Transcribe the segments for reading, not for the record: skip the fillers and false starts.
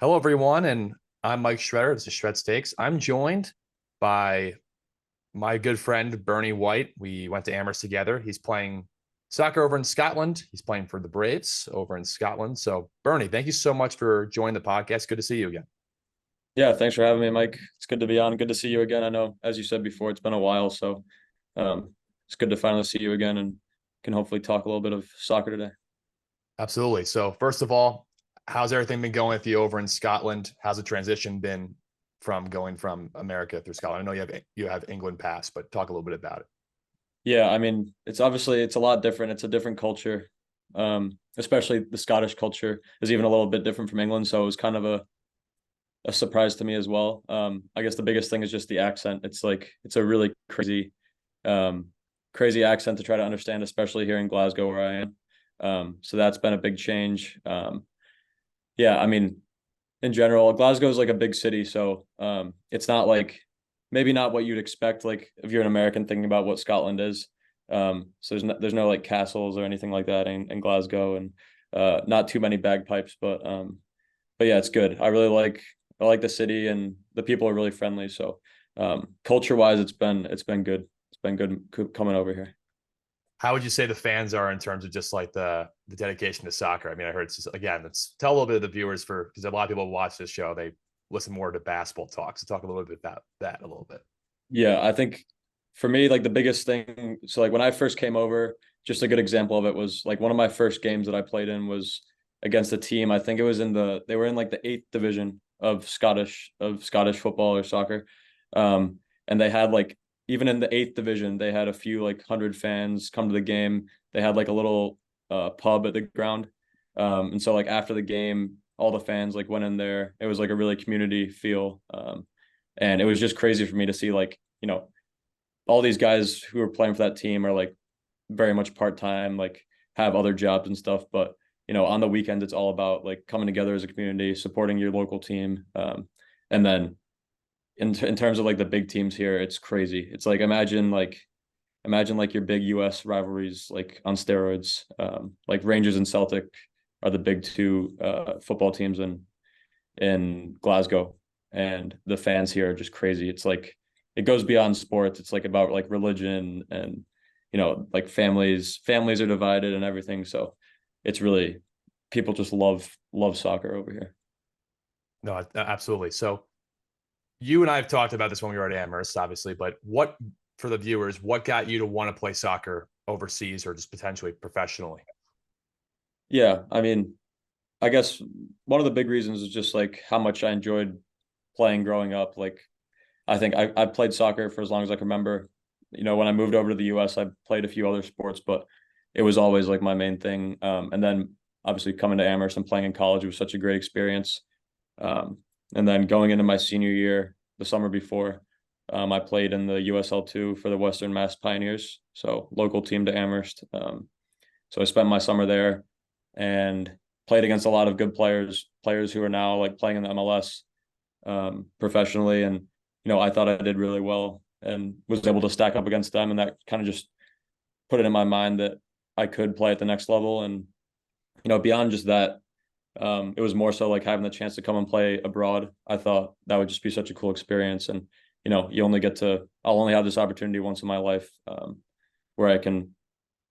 Hello, everyone, and I'm Mike Shredder. This is Shred Stakes. I'm joined by my good friend Bernie White. We went to Amherst together. He's playing soccer over in Scotland. He's playing for the Braves over in Scotland. So, Bernie, thank you so much for joining the podcast. Good to see you again. Yeah, thanks for having me, Mike. It's good to be on. Good to see you again. I know, as you said before, it's been a while, so it's good to finally see you again and can hopefully talk a little bit of soccer today. Absolutely. So, first of all, how's everything been going with you over in Scotland? How's the transition been from going from America through Scotland? I know you have England pass, but talk a little bit about it. Yeah, I mean, it's a lot different. It's a different culture. Especially the Scottish culture is even a little bit different from England, so it was kind of a surprise to me as well. I guess the biggest thing is just the accent. It's a really um, crazy accent to try to understand, especially here in Glasgow where I am. So that's been a big change. Yeah, I mean, in general, Glasgow is like a big city, so it's not like maybe not what you'd expect, like if you're an American thinking about what Scotland is. So there's no like castles or anything like that in Glasgow, and not too many bagpipes, but yeah, it's good. I like the city, and the people are really friendly. So culture wise, it's been good. It's been good coming over here. How would you say the fans are in terms of just like the dedication to soccer? I mean, I heard it's just, again, let's tell a little bit of the viewers for because a lot of people watch this show, they listen more to basketball talk. So talk a little bit about that a little bit. Yeah, I think for me, like the biggest thing, so like when I first came over, just a good example of it was like one of my first games that I played in was against a team. I think it was they were in like the eighth division of Scottish football or soccer. And they had like even in the eighth division, they had a few like 100 fans come to the game. They had like a little pub at the ground. And so like after the game, all the fans like went in there. It was like a really community feel. And it was just crazy for me to see like, all these guys who are playing for that team are like very much part-time, like have other jobs and stuff. But, on the weekends, it's all about like coming together as a community, supporting your local team. And then in terms of like the big teams here, it's crazy. It's like imagine like your big US rivalries like on steroids. Like Rangers and Celtic are the big two football teams in Glasgow, and the fans here are just crazy. It's like it goes beyond sports. It's like about like religion and like families are divided and everything. So it's really people just love soccer over here. No, absolutely. So you and I have talked about this when we were at Amherst, obviously, but what for the viewers, what got you to want to play soccer overseas or just potentially professionally? Yeah, I mean, I guess one of the big reasons is just like how much I enjoyed playing growing up. Like I think I played soccer for as long as I can remember. When I moved over to the US, I played a few other sports, but it was always like my main thing. And then obviously coming to Amherst and playing in college was such a great experience. Um, and then going into my senior year, the summer before, I played in the USL2 for the Western Mass Pioneers, so local team to Amherst. So I spent my summer there and played against a lot of good players who are now like playing in the MLS professionally. And, I thought I did really well and was able to stack up against them. And that kind of just put it in my mind that I could play at the next level. And, beyond just that, it was more so like having the chance to come and play abroad. I thought that would just be such a cool experience. And, I'll only have this opportunity once in my life where I can,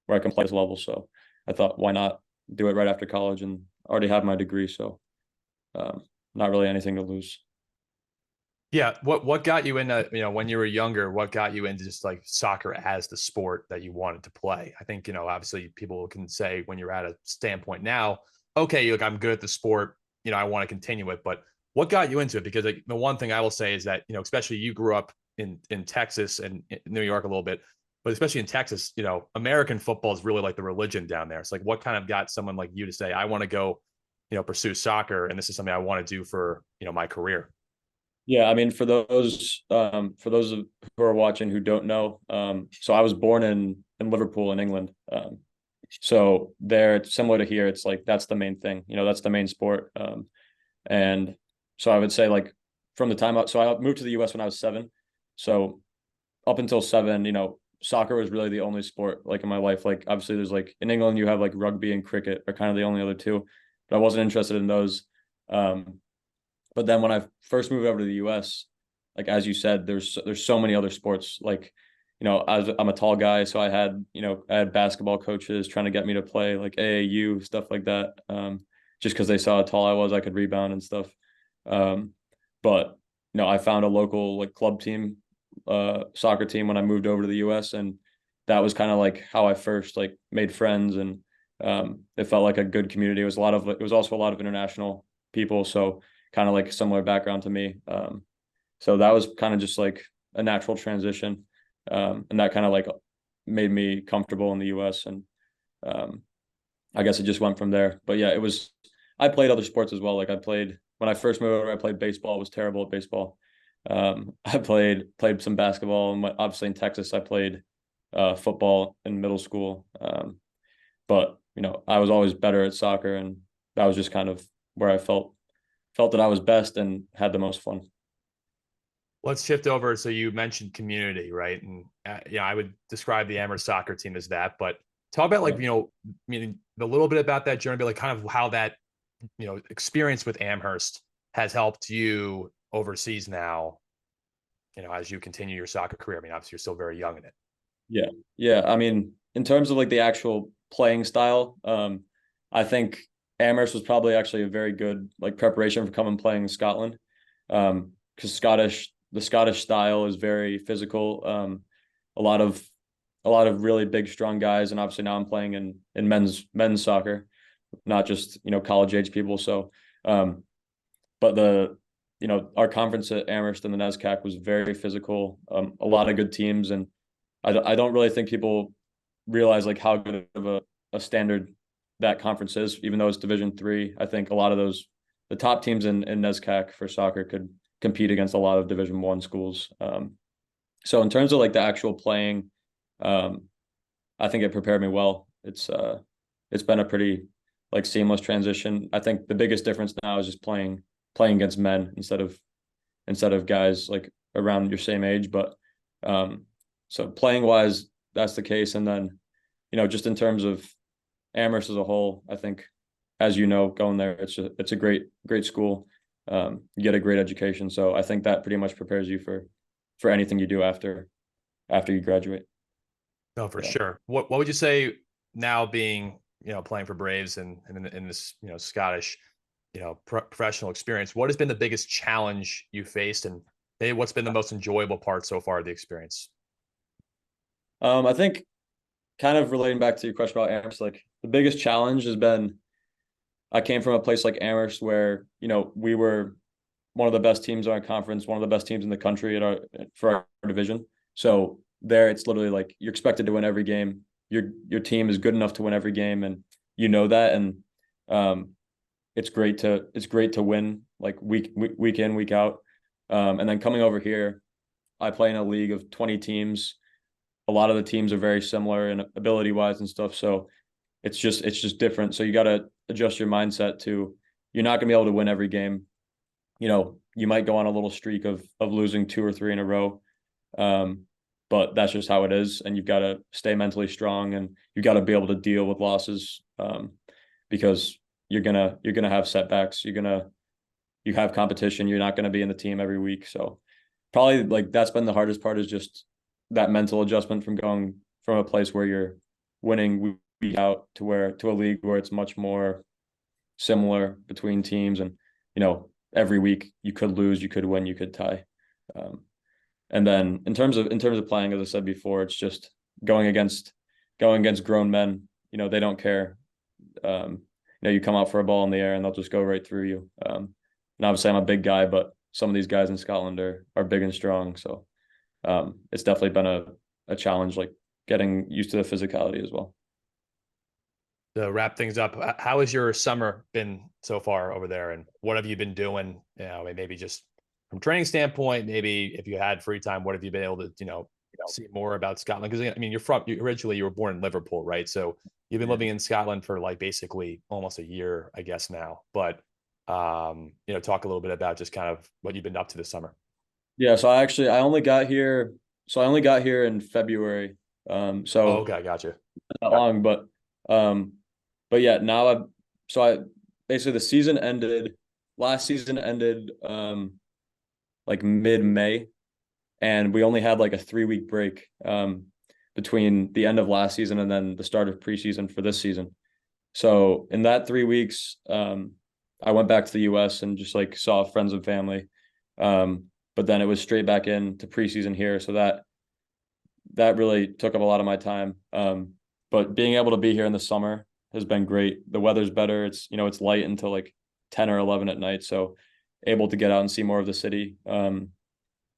play this level. So I thought, why not do it right after college and already have my degree. So not really anything to lose. Yeah, what got you into, when you were younger, what got you into just like soccer as the sport that you wanted to play? I think, obviously people can say when you're at a standpoint now, okay, look, I'm good at the sport, I want to continue it, but what got you into it? Because like, the one thing I will say is that, especially you grew up in Texas and in New York a little bit, but especially in Texas, American football is really like the religion down there. It's like what kind of got someone like you to say, I want to go, pursue soccer and this is something I want to do for, my career. Yeah, I mean, for those who are watching who don't know, so I was born in Liverpool in England. So there, it's similar to here. It's like that's the main thing. That's the main sport. And so I would say like from the time out, so I moved to the US when I was 7. So up until 7, soccer was really the only sport like in my life. Like obviously, there's like in England you have like rugby and cricket are kind of the only other two, but I wasn't interested in those. Um, But then when I first moved over to the US, like as you said, there's so many other sports. Like, I'm a tall guy, so I had basketball coaches trying to get me to play like AAU stuff like that. Just because they saw how tall I was, I could rebound and stuff. Um, but I found a local like club team, soccer team when I moved over to the US, and that was kind of like how I first like made friends, and it felt like a good community. It was also a lot of international people, so kind of like a similar background to me. So that was kind of just like a natural transition. And that kind of like made me comfortable in the US. And um, I guess it just went from there. But yeah, I played other sports as well. When I first moved over, I played baseball. I was terrible at baseball. I played some basketball. And obviously in Texas, I played football in middle school. But I was always better at soccer, and that was just kind of where I felt that I was best and had the most fun. Let's shift over. So you mentioned community, right? And I would describe the Amherst soccer team as that. But talk about like Yeah. meaning a little bit about that journey, but like kind of how that experience with Amherst has helped you overseas now. As you continue your soccer career. I mean, obviously you're still very young in it. Yeah. Yeah. I mean, in terms of like the actual playing style, I think Amherst was probably actually a very good like preparation for coming playing in Scotland. Because the Scottish style is very physical. A lot of really big, strong guys, and obviously now I'm playing in men's soccer, not just college age people. So, but our conference at Amherst and the NESCAC was very physical. A lot of good teams, and I don't really think people realize like how good of a standard that conference is, even though it's Division 3. I think a lot of the top teams in NESCAC for soccer could compete against a lot of Division 1 schools. So in terms of like the actual playing, um, I think it prepared me well. It's been a pretty like seamless transition. I think the biggest difference now is just playing against men instead of guys like around your same age. But so playing wise, that's the case. And then, just in terms of Amherst as a whole, I think, as going there, it's a great school. You get a great education. So I think that pretty much prepares you for anything you do after you graduate. No, for Yeah. sure. What would you say now being playing for Braves and in this Scottish professional experience? What has been the biggest challenge you faced, and maybe what's been the most enjoyable part so far of the experience? I think kind of relating back to your question about Amherst, like the biggest challenge has been I came from a place like Amherst where, we were one of the best teams in our conference, one of the best teams in the country for our division. So there it's literally like you're expected to win every game. Your team is good enough to win every game, and that. And um it's great to win like week in, week out. And then coming over here, I play in a league of 20 teams. A lot of the teams are very similar in ability wise and stuff. So it's just different. So you got to adjust your mindset to you're not going to be able to win every game. You might go on a little streak of losing 2 or 3 in a row. Um, but that's just how it is. And you've got to stay mentally strong, and you've got to be able to deal with losses. Because you're gonna have setbacks. You have competition. You're not gonna be in the team every week. So probably like that's been the hardest part, is just that mental adjustment from going from a place where you're winning week out to a league where it's much more similar between teams, and every week you could lose, you could win, you could tie. Um, and then in terms of playing, as I said before, it's just going against grown men. They don't care. You come out for a ball in the air and they'll just go right through you. And obviously I'm a big guy, but some of these guys in Scotland are big and strong. So it's definitely been a challenge, like getting used to the physicality as well. To wrap things up, how has your summer been so far over there, and what have you been doing? Maybe just from training standpoint, maybe if you had free time, what have you been able to see more about Scotland? Because I mean, originally you were born in Liverpool, right? So you've been Yeah. living in Scotland for like basically almost a year, I guess now. But talk a little bit about just kind of what you've been up to this summer. Yeah, so I only got here. So I only got here in February. Oh, So okay, I got you. not long, um, but yeah, now I basically the season ended last season ended like mid-May, and we only had like a 3 week break between the end of last season and then the start of preseason for this season. So in that 3 weeks, I went back to the US and just like saw friends and family. But then it was straight back into preseason here. So that really took up a lot of my time. But being able to be here in the summer has been great. The weather's better. It's, it's light until like 10 or 11 at night. So able to get out and see more of the city.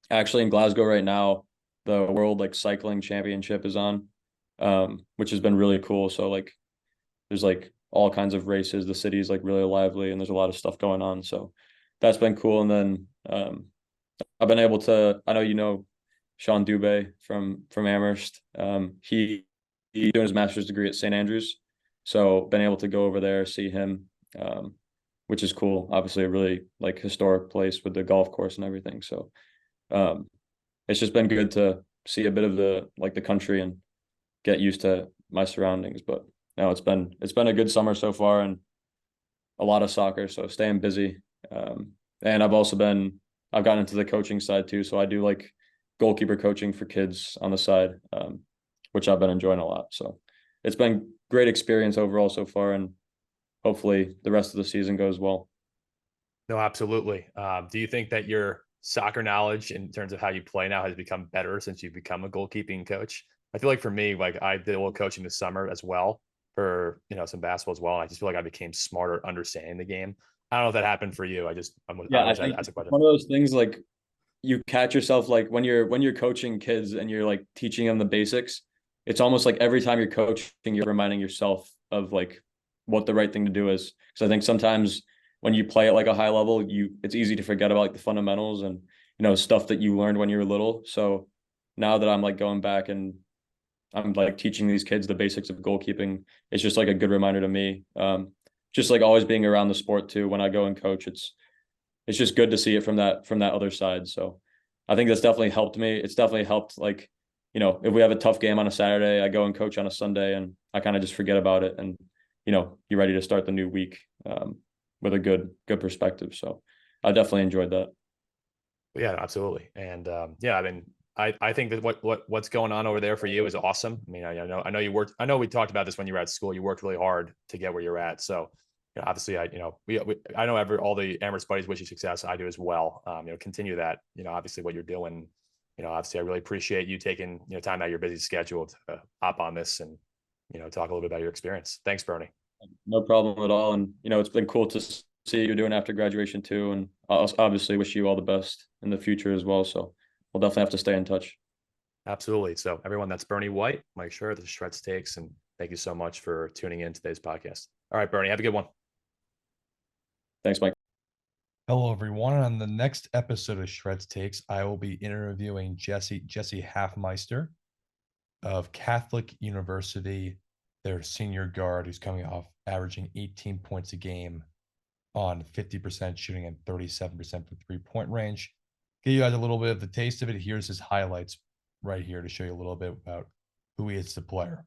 Actually in Glasgow right now, the World like Cycling Championship is on, which has been really cool. So like there's like all kinds of races. The city is like really lively and there's a lot of stuff going on. So that's been cool. And then I've been able to, I know Sean Dubé from Amherst. He's doing his master's degree at St. Andrews. So been able to go over there, see him, which is cool. Obviously a really like historic place with the golf course and everything. So um, it's just been good to see a bit of the country and get used to my surroundings. But no, it's been a good summer so far and a lot of soccer. So staying busy. And I've gotten into the coaching side too. So I do like goalkeeper coaching for kids on the side, which I've been enjoying a lot. So it's been great experience overall so far, and hopefully the rest of the season goes well. No, absolutely. Do you think that your soccer knowledge in terms of how you play now has become better since you've become a goalkeeping coach? I feel like for me, like I did a little coaching this summer as well for some basketball as well. And I just feel like I became smarter understanding the game. I don't know if that happened for you. I Yeah, I was think asked a it's question. one of those things like you catch yourself like when you're coaching kids and you're like teaching them the basics, it's almost like every time you're coaching, you're reminding yourself of like what the right thing to do is. Because I think sometimes when you play at like a high level, it's easy to forget about like the fundamentals and stuff that you learned when you were little. So now that I'm like going back and I'm like teaching these kids the basics of goalkeeping, it's just like a good reminder to me. Just like always being around the sport too. When I go and coach, it's just good to see it from that other side. So I think that's definitely helped me. It's definitely helped like, if we have a tough game on a Saturday, I go and coach on a Sunday and I kind of just forget about it and you're ready to start the new week with a good perspective. So I definitely enjoyed that. Yeah, absolutely. And yeah, I mean, I think that what's going on over there for you is awesome. I mean, I know you worked. I know we talked about this when you were at school. You worked really hard to get where you're at. So, obviously, I know all the Amherst buddies wish you success. I do as well. Continue that. Obviously, what you're doing. Obviously, I really appreciate you taking time out of your busy schedule to hop on this and talk a little bit about your experience. Thanks, Bernie. No problem at all. And it's been cool to see you doing after graduation too. And I'll obviously wish you all the best in the future as well. So we'll definitely have to stay in touch. Absolutely. So, everyone, that's Bernie White, Mike Sure, the Shred Takes, and thank you so much for tuning in today's podcast. All right, Bernie, have a good one. Thanks, Mike. Hello, everyone. On the next episode of Shreds Takes, I will be interviewing Jesse Halfmeister of Catholic University, their senior guard, who's coming off averaging 18 points a game on 50% shooting and 37% from 3-point range. Give you guys a little bit of the taste of it. Here's his highlights right here to show you a little bit about who he is as a player.